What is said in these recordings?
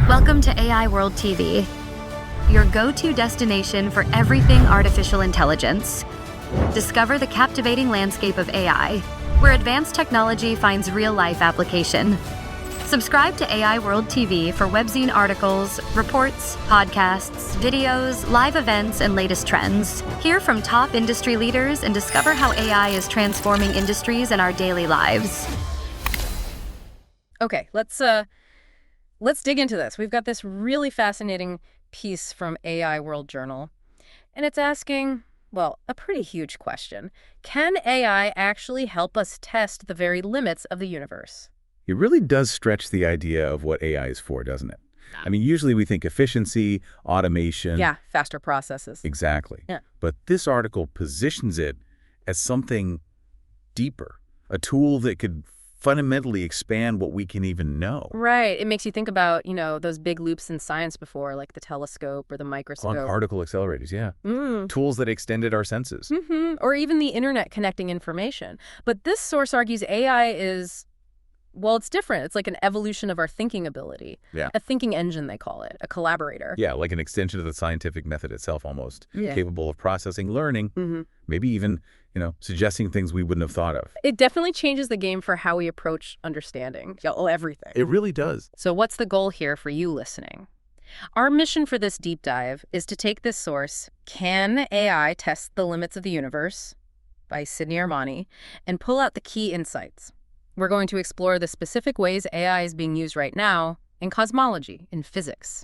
Welcome to AI World TV, your go-to destination for everything artificial intelligence. Discover the captivating landscape of AI, where advanced technology finds real-life application. Subscribe to AI World TV for webzine articles, reports, podcasts, videos, live events, and latest trends. Hear from top industry leaders and discover how AI is transforming industries and our daily lives. Okay, let's dig into this. We've got this really fascinating piece from AI World Journal, and it's asking, well, a pretty huge question. Can AI actually help us test the very limits of the universe? It really does stretch the idea of what AI is for, doesn't it? I mean, usually we think efficiency, automation. Yeah, faster processes. Exactly. Yeah. But this article positions it as something deeper, a tool that could fundamentally expand what we can even know. Right. It makes you think about, those big loops in science before, like the telescope or the microscope. On particle accelerators, yeah. Tools that extended our senses. Or even the internet connecting information. But this source argues AI is, well, it's different. It's like an evolution of our thinking ability. Yeah. A thinking engine, they call it, a collaborator. Yeah, like an extension of the scientific method itself almost. Yeah. Capable of processing, learning, maybe even, suggesting things we wouldn't have thought of. It definitely changes the game for how we approach understanding. Everything. It really does. So what's the goal here for you listening? Our mission for this deep dive is to take this source, Can AI Test the Limits of the Universe? By Sydney Armani, and pull out the key insights. We're going to explore the specific ways AI is being used right now in cosmology, in physics.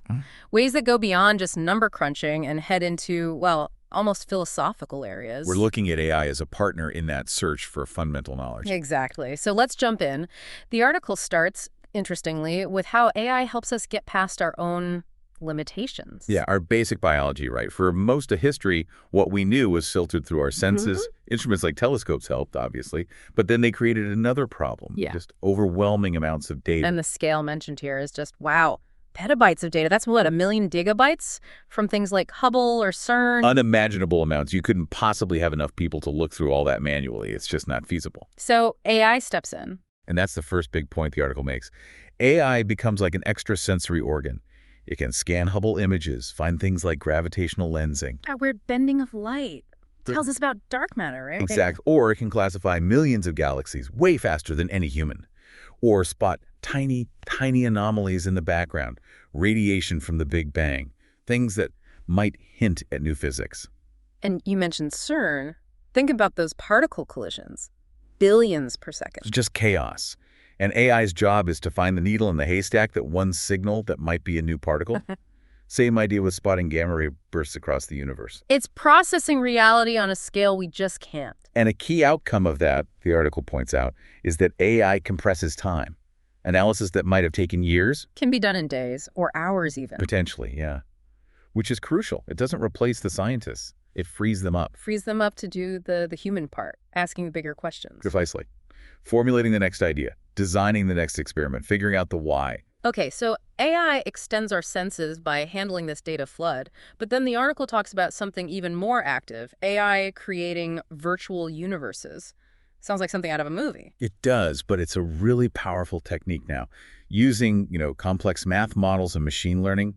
Ways that go beyond just number crunching and head into, well, almost philosophical areas. We're looking at AI as a partner in that search for fundamental knowledge. Exactly. So let's jump in. The article starts, interestingly, with how AI helps us get past our own limitations. Yeah, our basic biology, right? For most of history, what we knew was filtered through our senses. Instruments like telescopes helped, obviously, but then they created another problem. Yeah. Just overwhelming amounts of data. And the scale mentioned here is just, wow, petabytes of data. That's what, 1 million gigabytes from things like Hubble or CERN? Unimaginable amounts. You couldn't possibly have enough people to look through all that manually. It's just not feasible. So AI steps in. And that's the first big point the article makes. AI becomes like an extrasensory organ. It can scan Hubble images, find things like gravitational lensing. That weird bending of light. Tells us about dark matter, right? Exactly. Or it can classify millions of galaxies way faster than any human. Or spot tiny, tiny anomalies in the background, radiation from the Big Bang, things that might hint at new physics. And you mentioned CERN. Think about those particle collisions. Billions per second. It's just chaos. And AI's job is to find the needle in the haystack, that one signal that might be a new particle. Same idea with spotting gamma ray bursts across the universe. It's processing reality on a scale we just can't. And a key outcome of that, the article points out, is that AI compresses time. Analysis that might have taken years. Can be done in days or hours even. Potentially, yeah. Which is crucial. It doesn't replace the scientists. It frees them up. Frees them up to do the human part, asking the bigger questions. Precisely. Formulating the next idea, designing the next experiment, figuring out the why. Okay, so AI extends our senses by handling this data flood, but then the article talks about something even more active, AI creating virtual universes. Sounds like something out of a movie. It does, but it's a really powerful technique now. Using, complex math models and machine learning,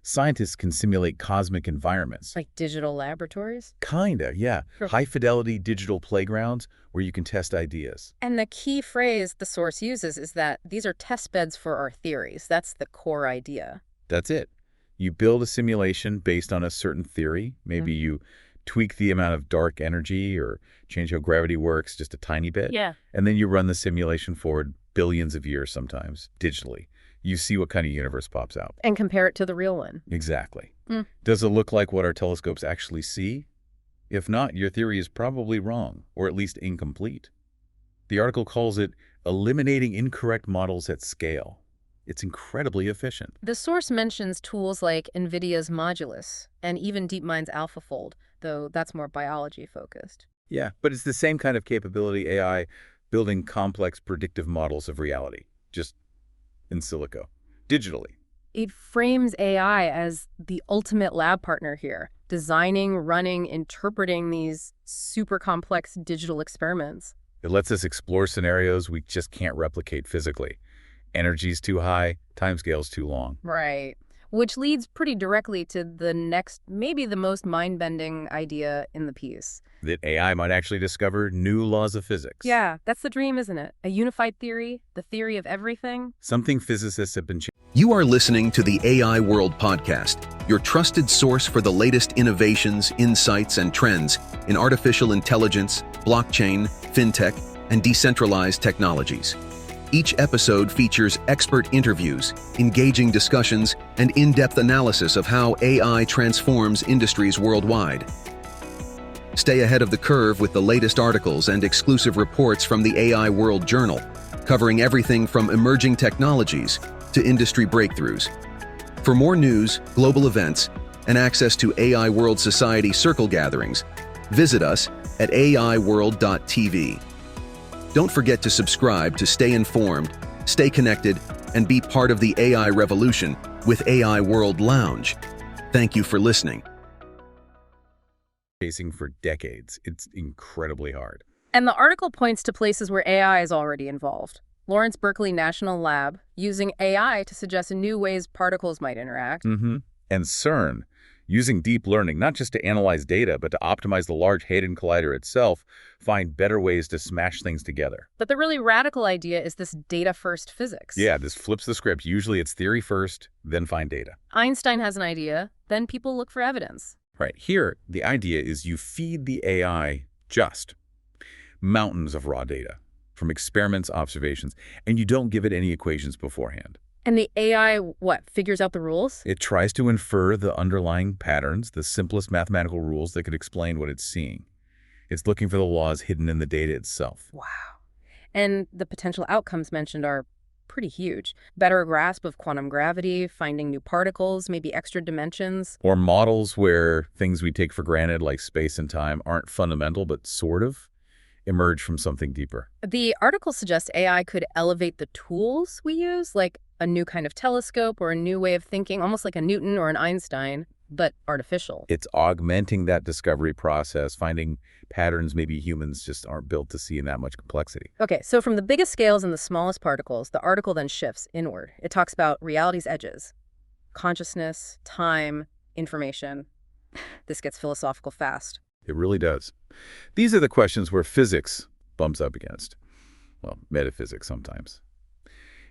scientists can simulate cosmic environments. Like digital laboratories? Kinda, yeah. Sure. High-fidelity digital playgrounds where you can test ideas. And the key phrase the source uses is that these are test beds for our theories. That's the core idea. That's it. You build a simulation based on a certain theory. Maybe you tweak the amount of dark energy or change how gravity works just a tiny bit. Yeah. And then you run the simulation forward billions of years sometimes, digitally. You see what kind of universe pops out. And compare it to the real one. Exactly. Does it look like what our telescopes actually see? If not, your theory is probably wrong, or at least incomplete. The article calls it eliminating incorrect models at scale. It's incredibly efficient. The source mentions tools like NVIDIA's Modulus and even DeepMind's AlphaFold, though that's more biology-focused. Yeah, but it's the same kind of capability AI building complex predictive models of reality, just in silico, digitally. It frames AI as the ultimate lab partner here, designing, running, interpreting these super complex digital experiments. It lets us explore scenarios we just can't replicate physically. Energy's too high, timescale's too long. Right. Which leads pretty directly to the next, maybe the most mind-bending idea in the piece. That AI might actually discover new laws of physics. Yeah, that's the dream, isn't it? A unified theory, the theory of everything. Something physicists have been You are listening to the AI World Podcast, your trusted source for the latest innovations, insights, and trends in artificial intelligence, blockchain, fintech, and decentralized technologies. Each episode features expert interviews, engaging discussions, and in-depth analysis of how AI transforms industries worldwide. Stay ahead of the curve with the latest articles and exclusive reports from the AI World Journal, covering everything from emerging technologies to industry breakthroughs. For more news, global events, and access to AI World Society circle gatherings, visit us at aiworld.tv. Don't forget to subscribe to stay informed, stay connected, and be part of the AI revolution with AI World Lounge. Thank you for listening. chasing for decades. It's incredibly hard. And the article points to places where AI is already involved. Lawrence Berkeley National Lab using AI to suggest new ways particles might interact. And CERN, using deep learning not just to analyze data, but to optimize the Large Hadron Collider itself, find better ways to smash things together. But the really radical idea is this data-first physics. Yeah, this flips the script. Usually it's theory first, then find data. Einstein has an idea, then people look for evidence. Right. Here, the idea is you feed the AI just mountains of raw data from experiments, observations, and you don't give it any equations beforehand. And the AI, figures out the rules? It tries to infer the underlying patterns, the simplest mathematical rules that could explain what it's seeing. It's looking for the laws hidden in the data itself. Wow. And the potential outcomes mentioned are pretty huge. Better grasp of quantum gravity, finding new particles, maybe extra dimensions. Or models where things we take for granted, like space and time, aren't fundamental, but sort of emerge from something deeper. The article suggests AI could elevate the tools we use, like a new kind of telescope or a new way of thinking, almost like a Newton or an Einstein, but artificial. It's augmenting that discovery process, finding patterns maybe humans just aren't built to see in that much complexity. Okay, so from the biggest scales and the smallest particles, the article then shifts inward. It talks about reality's edges, consciousness, time, information. This gets philosophical fast. It really does. These are the questions where physics bumps up against, metaphysics sometimes.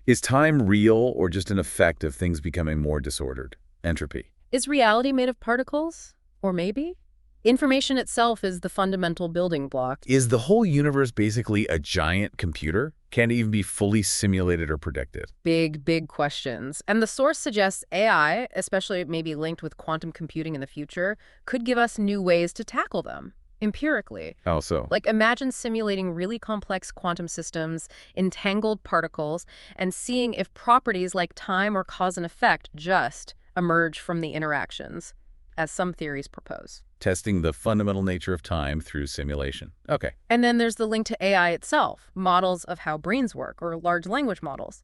Is time real or just an effect of things becoming more disordered? Entropy. Is reality made of particles? Or maybe? Information itself is the fundamental building block. Is the whole universe basically a giant computer? Can it even be fully simulated or predicted? Big, big questions. And the source suggests AI, especially maybe linked with quantum computing in the future, could give us new ways to tackle them, empirically. How so? Like imagine simulating really complex quantum systems, entangled particles, and seeing if properties like time or cause and effect just emerge from the interactions, as some theories propose. Testing the fundamental nature of time through simulation. Okay. And then there's the link to AI itself, models of how brains work, or large language models.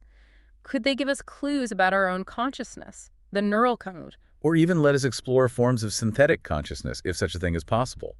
Could they give us clues about our own consciousness, the neural code? Or even let us explore forms of synthetic consciousness, if such a thing is possible.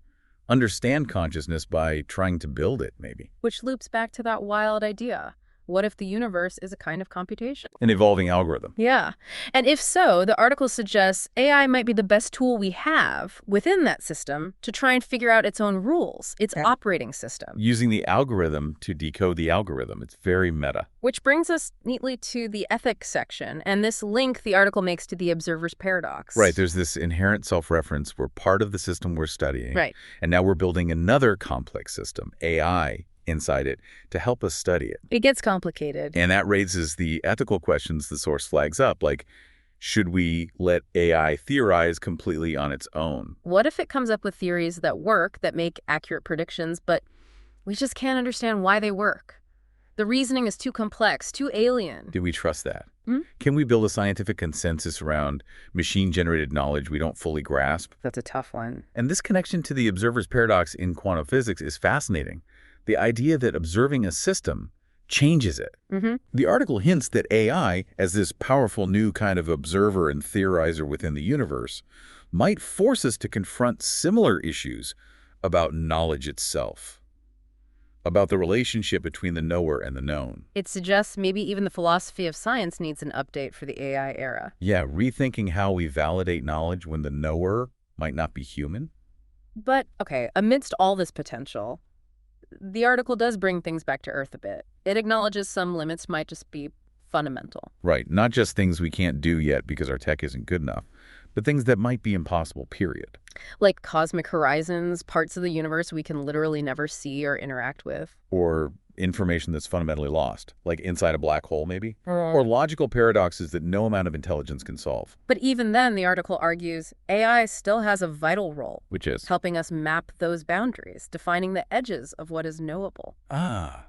Understand consciousness by trying to build it, maybe. Which loops back to that wild idea. What if the universe is a kind of computation? An evolving algorithm. Yeah. And if so, the article suggests AI might be the best tool we have within that system to try and figure out its own rules, its operating system. Using the algorithm to decode the algorithm. It's very meta. Which brings us neatly to the ethics section, and this link the article makes to the observer's paradox. Right. There's this inherent self-reference. We're part of the system we're studying. Right. And now we're building another complex system, AI, inside it to help us study it. It gets complicated. And that raises the ethical questions the source flags up, like, should we let AI theorize completely on its own? What if it comes up with theories that work, that make accurate predictions, but we just can't understand why they work? The reasoning is too complex, too alien. Do we trust that? Hmm? Can we build a scientific consensus around machine-generated knowledge we don't fully grasp? That's a tough one. And this connection to the observer's paradox in quantum physics is fascinating. The idea that observing a system changes it. The article hints that AI, as this powerful new kind of observer and theorizer within the universe, might force us to confront similar issues about knowledge itself. about the relationship between the knower and the known. It suggests maybe even the philosophy of science needs an update for the AI era. Yeah, rethinking how we validate knowledge when the knower might not be human. But, okay, amidst all this potential, the article does bring things back to earth a bit. It acknowledges some limits might just be fundamental. Right, not just things we can't do yet because our tech isn't good enough, but things that might be impossible, period. Like cosmic horizons, parts of the universe we can literally never see or interact with. Or information that's fundamentally lost, like inside a black hole, maybe. Or logical paradoxes that no amount of intelligence can solve. But even then, the article argues, AI still has a vital role. Which is? Helping us map those boundaries, defining the edges of what is knowable. Ah.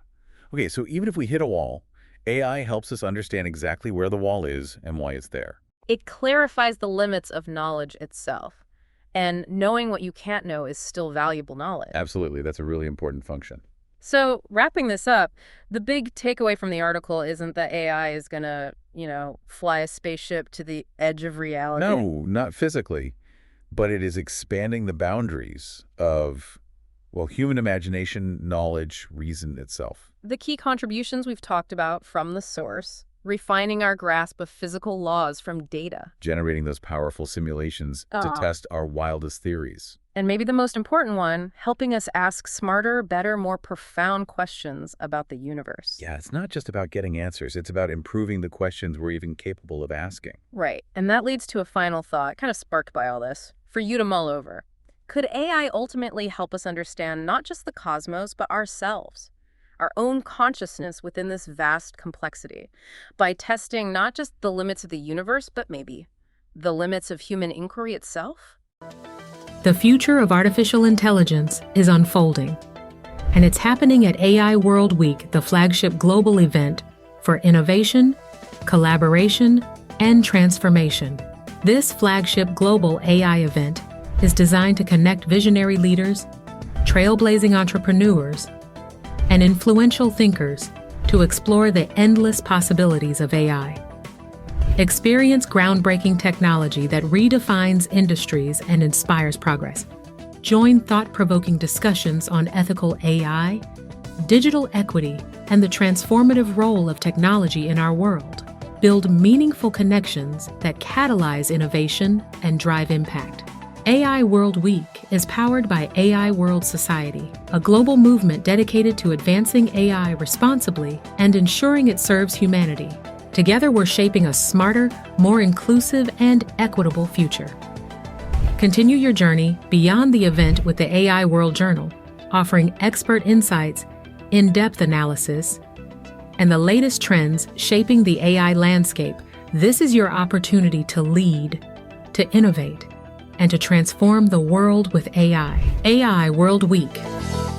Okay, so even if we hit a wall, AI helps us understand exactly where the wall is and why it's there. It clarifies the limits of knowledge itself. And knowing what you can't know is still valuable knowledge. Absolutely, that's a really important function. So, wrapping this up, the big takeaway from the article isn't that AI is going to, fly a spaceship to the edge of reality. No, not physically, but it is expanding the boundaries of, well, human imagination, knowledge, reason itself. The key contributions we've talked about from the source, refining our grasp of physical laws from data. Generating those powerful simulations to test our wildest theories. And maybe the most important one, helping us ask smarter, better, more profound questions about the universe. Yeah, it's not just about getting answers. It's about improving the questions we're even capable of asking. Right. And that leads to a final thought, kind of sparked by all this, for you to mull over. Could AI ultimately help us understand not just the cosmos, but ourselves? Our own consciousness within this vast complexity, by testing not just the limits of the universe, but maybe the limits of human inquiry itself? The future of artificial intelligence is unfolding, and it's happening at AI World Week, the flagship global event for innovation, collaboration, and transformation. This flagship global AI event is designed to connect visionary leaders, trailblazing entrepreneurs, and influential thinkers to explore the endless possibilities of AI. Experience groundbreaking technology that redefines industries and inspires progress. Join thought-provoking discussions on ethical AI, digital equity, and the transformative role of technology in our world. Build meaningful connections that catalyze innovation and drive impact. AI World Week is powered by AI World Society, a global movement dedicated to advancing AI responsibly and ensuring it serves humanity. Together, we're shaping a smarter, more inclusive, and equitable future. Continue your journey beyond the event with the AI World Journal, offering expert insights, in-depth analysis, and the latest trends shaping the AI landscape. This is your opportunity to lead, to innovate, and to transform the world with AI. AI World Week.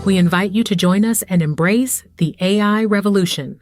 We invite you to join us and embrace the AI revolution.